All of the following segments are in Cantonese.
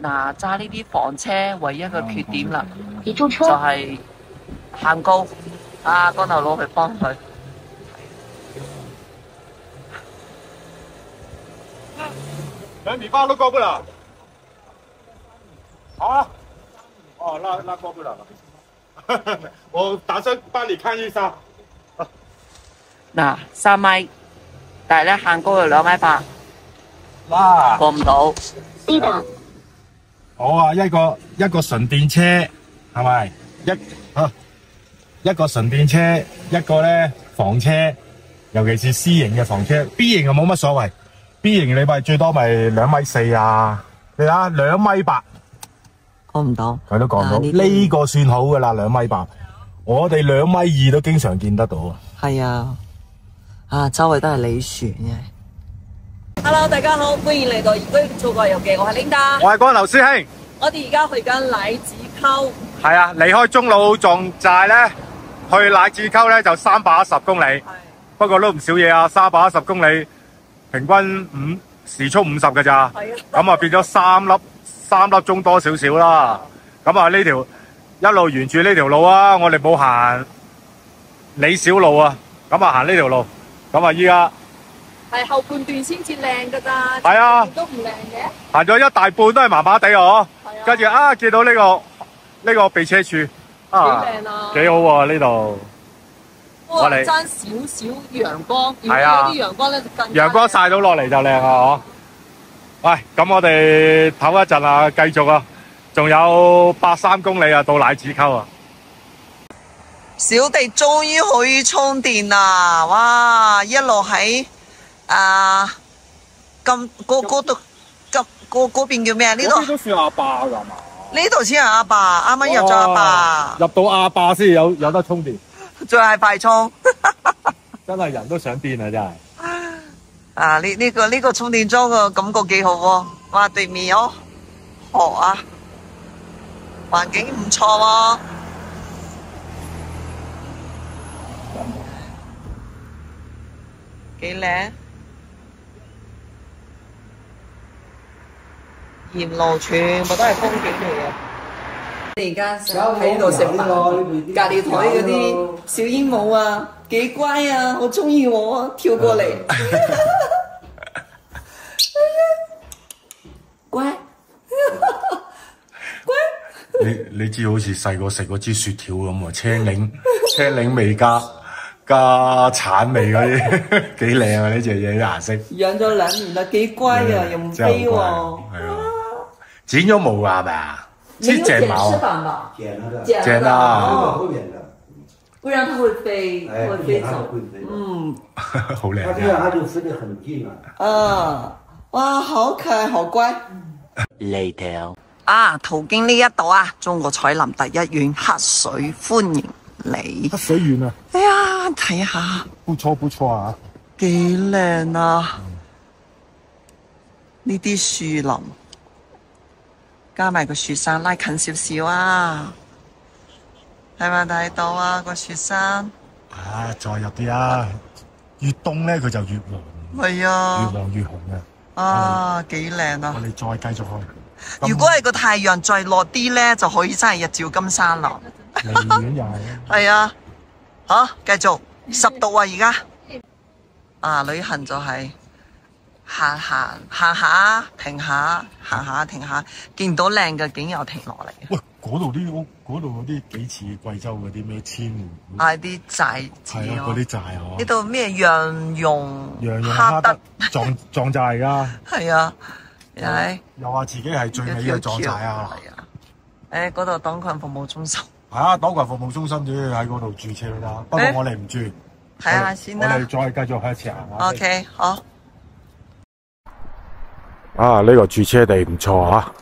嗱，揸呢啲房車唯一嘅缺點啦，就你注車。係限高。啊，光頭佬去幫佢。2米8都過不了。好啊。哦，那過不了了。我打算幫你看一下。嗱，3米，但係咧限高係2米8，哇！過唔到。是的。好啊，一個純電車係咪？一個純電車，一個咧房車，尤其是 C 型嘅房車 ，B 型就冇乜所謂。B 型你咪最多咪2米4啊，你睇下2米8，過唔到。佢都講到呢個算好噶啦，2米8，我哋2米2都經常見得到。係啊，啊周圍都係你船嘅。Hello， 大家好，歡迎嚟到《兒居祖國遊記》，我係 Linda， 我係光頭師兄。我哋而家去緊乃子溝。係啊，離開中路撞寨咧，去乃子溝咧就310公里。不過都唔少嘢啊，310公里，平均時速50㗎咋。咁啊變咗3粒鐘多少少啦。咁啊呢條一路沿住呢條路啊，我哋冇行李小路啊，咁啊行呢條路。咁啊依家係後半段先至靚㗎咋。係啊，都唔靚嘅。行咗一大半都係麻麻地啊，跟住啊見到呢個避車處啊，幾靚啊，幾好喎呢度。我哋爭少少陽光，如果有啲陽光咧就更陽光曬到落嚟就靚啊！喂，咁我哋唞一陣啊，繼續啊，仲有83公里啊，到乃子溝啊！小弟終於可以充電啦！哇，一路喺咁嗰度嗰邊叫咩啊？呢度都算阿壩㗎嘛？呢度先係阿爸，啱啱入咗阿爸，入到阿壩先有得充電。再係快充，真係人都想癲啊！真係啊！呢個充電樁個感覺幾好喎！哇，對面有河啊，環境唔錯喎，幾靚，沿路全部都係風景嚟嘅。你而家喺度食飯，隔離台嗰啲小鸚鵡啊，幾乖啊，好中意我啊，跳過嚟，乖，乖。你知好似細個食嗰支雪條咁啊，青檸味加橙味嗰啲，幾靚啊！呢隻嘢啲顏色。養咗2年啦，幾乖啊，又唔飛喎。係啊，剪咗毛啊，係咪啊？沒有剪翅膀吧？剪啦，不然它會飛，會飛走。好靚。它這樣它就飛得很近啊。哇，好可愛，好乖。Later。啊，途經呢一度啊，中國彩林第一院黑水歡迎你。黑水園啊！哎呀，睇下，不錯啊！幾靚啊！呢啲樹林。加埋個雪山拉近少少啊，睇咪睇到啊個雪山？啊，再入啲啊！越凍咧佢就越黃，係啊，越黃越紅嘅。啊，幾靚啊！我哋再繼續去。如果係個太陽再落啲咧，就可以真係日照金山啦。離遠又係。係啊，好，繼續10度啊而家。啊，旅行就係。行下停下，行下停下，見到靚嘅景又停落嚟。喂，嗰度啲屋，嗰度嗰啲幾似貴州嗰啲咩千湖？係啲寨子係啊，嗰啲寨嗬。呢度咩羊絨哈德壯寨㗎。係啊，又話自己係最美嘅壯寨啊。係啊，誒嗰度黨群服務中心。係啊，黨群服務中心主要喺嗰度駐車啦。不過我哋唔住。睇下先啦。我哋再繼續向前行。OK， 好。啊！呢個駐車地唔錯啊，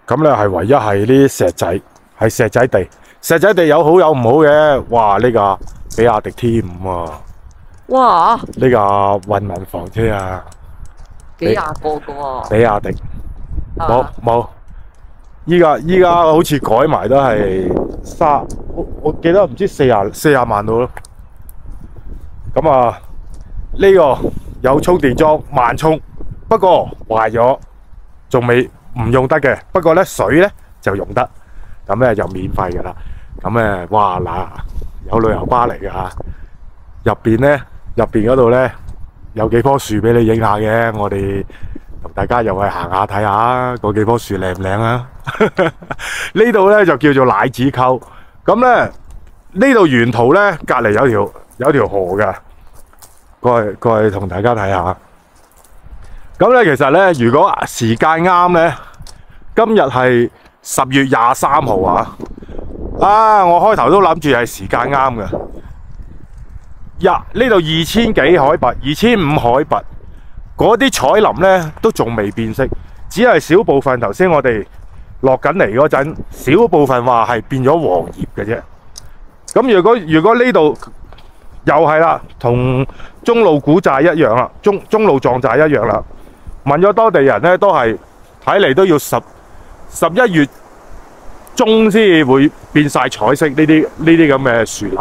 咁咧係唯一係啲石仔，係石仔地。石仔地有好有唔好嘅。哇！呢架比亞迪 T5啊，哇！呢架混民房車啊，幾廿個㗎喎。比亞迪冇，依家好似改埋都係我記得唔知40萬到咯。咁啊，呢個有充電樁慢充。不過壞咗，仲未唔用得嘅，不過咧水咧就用得，咁咧就免費噶啦。咁咧，哇嗱，有旅遊巴嚟噶，入邊嗰度咧有幾棵樹俾你影下嘅，我哋同大家又去行下睇下嗰幾棵樹靚唔靚啊？呢度咧就叫做奶子溝，咁咧呢度沿途咧隔離有條河嘅，過去同大家睇下。咁咧其實咧，如果時間啱咧，今日係10月23號啊！我開頭都諗住係時間啱嘅。呢度2000幾海拔，2500海拔，嗰啲彩林咧都仲未變色，只係少部分。頭先我哋落緊嚟嗰陣，少部分話係變咗黃葉嘅啫。咁如果呢度又係啦，同中路古寨一樣啦，中路撞寨一樣啦。問咗當地人咧，都係睇嚟都要11月中先會變晒彩色呢啲咁嘅樹林。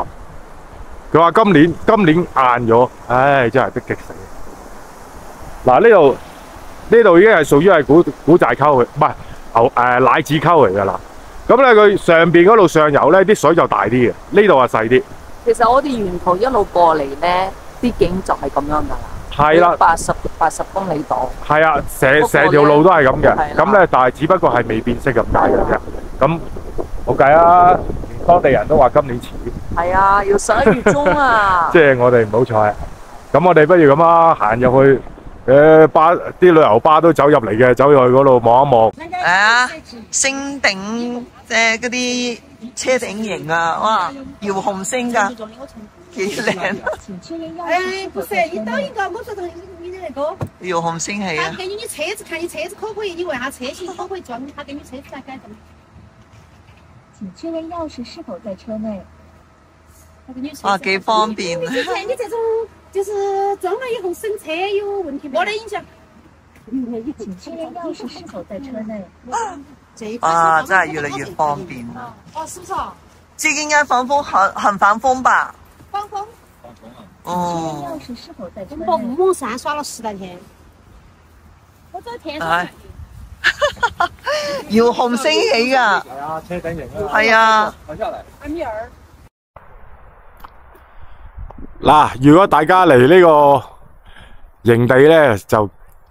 佢話今年晏咗，唉，真係逼激死。嗱，呢度已經係屬於係古寨溝，唔係奶子溝嚟㗎啦。咁咧佢上邊嗰度上游咧啲水就大啲嘅，呢度啊細啲。其實我哋沿途一路過嚟咧，啲景就係咁樣㗎啦。係啦，80公里度。係啊，成條路都係咁嘅。咁咧，但係只不過係未變色咁解嘅啫。咁冇計啊！當地人都話今年遲。係啊，要11月中啊！即係我哋唔好彩。咁我哋不如咁啊，行入去啲旅遊巴都走入嚟嘅，走入去嗰度望一望。係啊，星頂嗰啲車頂型啊，哇，遙控星㗎，幾靚！不是，你等一個，我說你的那個遙控星係啊。他給你車子，看你車子可不可以，你問下車型可不可以裝，他給你車子來改的。請確認鑰匙是否在車內。啊，幾方便！你這種就是裝了以後審車有問題沒得影響。請確認鑰匙是否在車內。啊，真係越嚟越方便啦！哦，是不是啊？這個應該防風，很防風吧？防風。哦。鑰匙是否在車內？我五山耍了10來天。我在天上。遙控升起㗎。係啊，車頂型啊。係啊。嗱，如果大家嚟呢個營地咧，就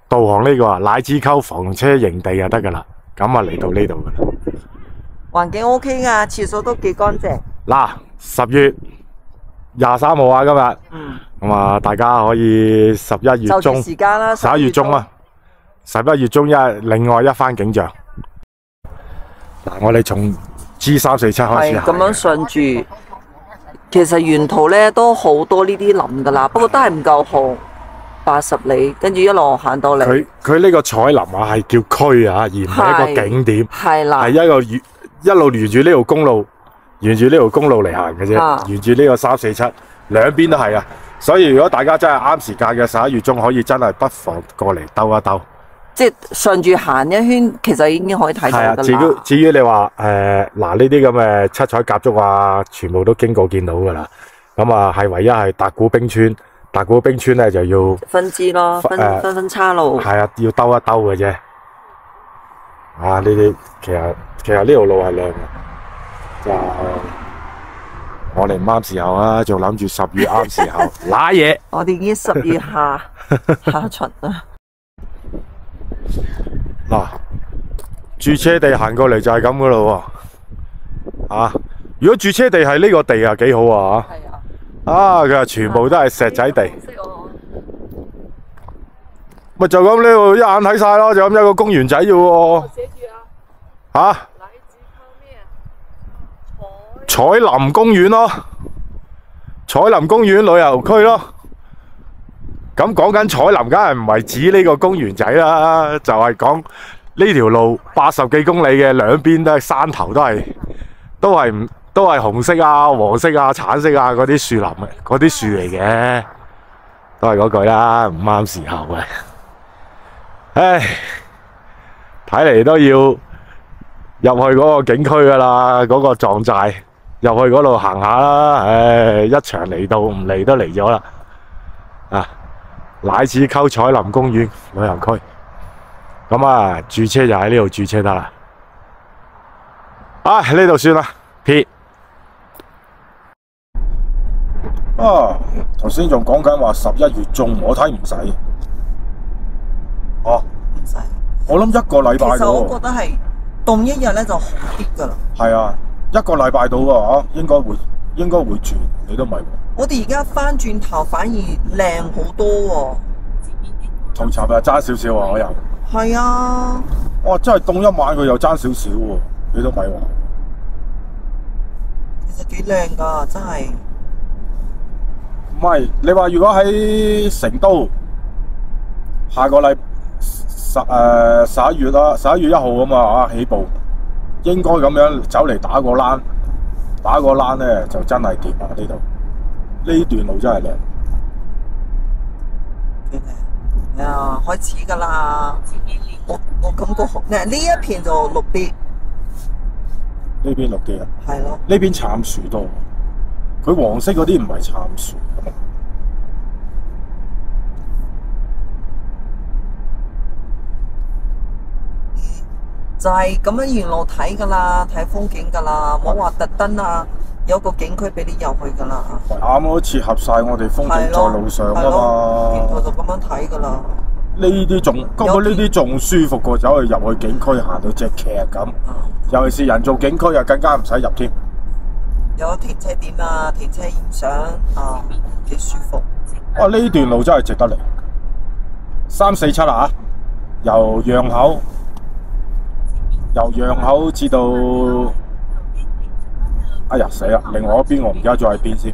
導航呢個奶子溝房車營地就得噶啦。咁啊嚟到呢度噶啦。環境 OK 㗎，廁所都幾乾淨。嗱，10月23號啊，今日。咁啊，大家可以11月中。時間啦，11月中啊，11月中另外一番景象。嗱，我哋從 G347開始行。咁樣順住。其實沿途咧都好多呢啲林噶啦，不過都係唔夠紅，80里，跟住一路行到嚟。佢呢個彩林啊係叫區啊，而唔係一個景點。係啦，係一路沿住呢條公路，嚟行嘅啫。沿住呢個347，兩邊都係啊。所以如果大家真係啱時間嘅11月中，可以真係不妨過嚟兜一兜。即係順住行一圈，其實已經可以睇到㗎啦。至於你話嗱呢啲咁嘅七彩甲竹啊，全部都經過見到㗎啦。咁啊係唯一係達古冰川，達古冰川咧就要分支咯，分岔路。係啊，要兜一兜嘅啫。啊，呢啲其實呢條路係靚嘅，就我哋唔啱時候啊，仲諗住10月啱時候揦嘢。我哋已經10月下旬啦。嗱，駐車地行過嚟就係咁噶咯喎，如果駐車地係呢個地啊，幾好啊，佢話全部都係石仔地，咪就咁呢度一眼睇晒咯，就咁一個公園仔啫喎，彩林公園咯，彩林公園旅遊區咯。咁講緊彩林，梗係唔係指呢個公園仔啦，就係講呢條路80幾公里嘅兩邊都係山頭，都係紅色啊、黃色啊、橙色啊嗰啲樹林嘅，嗰啲樹嚟嘅，都係嗰句啦，唔啱時候嘅。唉，睇嚟都要入去嗰個景區噶啦，嗰個撞寨入去嗰度行下啦。唉，一場嚟到唔嚟都嚟咗啦，奶子溝彩林公園旅遊區。咁啊，住車就喺呢度住車得啦。啊，呢度算啦，撇。啊，頭先仲講緊話11月中，我睇唔使。哦，唔使。我諗一個禮拜其實我覺得係凍一日咧就好啲噶啦。係啊，一個禮拜到啊，應該會轉，你都咪。我哋而家翻轉頭反而靚好多喎。同尋日爭少少啊，我又。係啊。哇！真係凍一晚，佢又爭少少喎，你都咪話。其實幾靚噶，真係。唔係，你話如果喺成都，下個11月啦，11月1號咁啊起步，應該咁樣走嚟打個欄咧就真係掂啊！呢度呢段路真係靚。幾靚啊！開始噶啦，我感覺好呢一片就綠啲。呢邊綠啲啊？係咯。呢邊杉樹多，佢黃色嗰啲唔係杉樹。就係咁樣沿路睇噶啦，睇風景噶啦，冇話特登啊，有個景區俾你入去噶啦。啱好切合晒我哋風景在路上啊嘛。沿途就咁樣睇噶啦。呢啲仲舒服過走去入去景區行到隻劇咁，尤其是人造景區啊，更加唔使入添。有停車點啊，停車影相啊，幾舒服。哇！呢段路真係值得嚟。347啊，由讓口至到，哎呀死啦！另外一邊我唔記得咗喺邊先。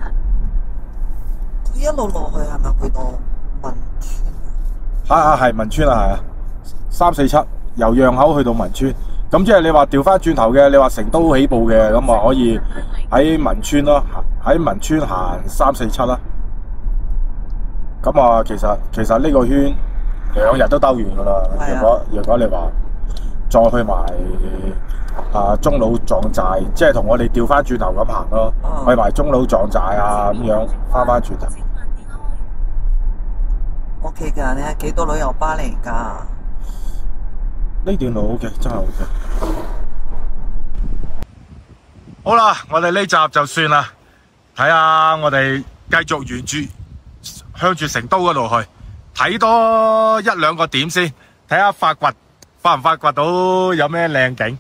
佢一路落去係咪去到汶川？係汶川啊，係啊。347由讓口去到汶川，咁即係你話調翻轉頭嘅，你話成都起步嘅，咁啊可以喺汶川咯，喺汶川行347啦。咁啊，其實呢個圈2日都兜完噶啦。如果你話再去埋中佬撞寨，即係同我哋調翻轉頭咁行咯，去埋中佬撞寨啊咁樣翻轉頭。OK 噶，你係幾多旅遊巴嚟噶？呢段路 OK， 真係 OK。好啦，我哋呢集就算啦，睇下我哋繼續沿住向住成都嗰度去，睇多1-2個點先，睇下發唔發掘到有咩靚景。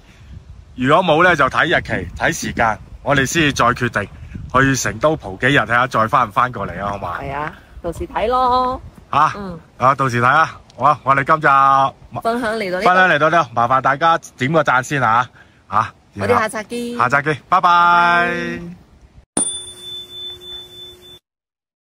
如果冇咧，就睇日期睇時間，我哋先至再決定去成都蒲幾日，睇下再翻唔翻過嚟啊，好嘛？係啊，到時睇咯。到時睇啦。好啊，我哋今集分享嚟到呢度，麻煩大家點個讚先啊！我哋下集見，拜拜。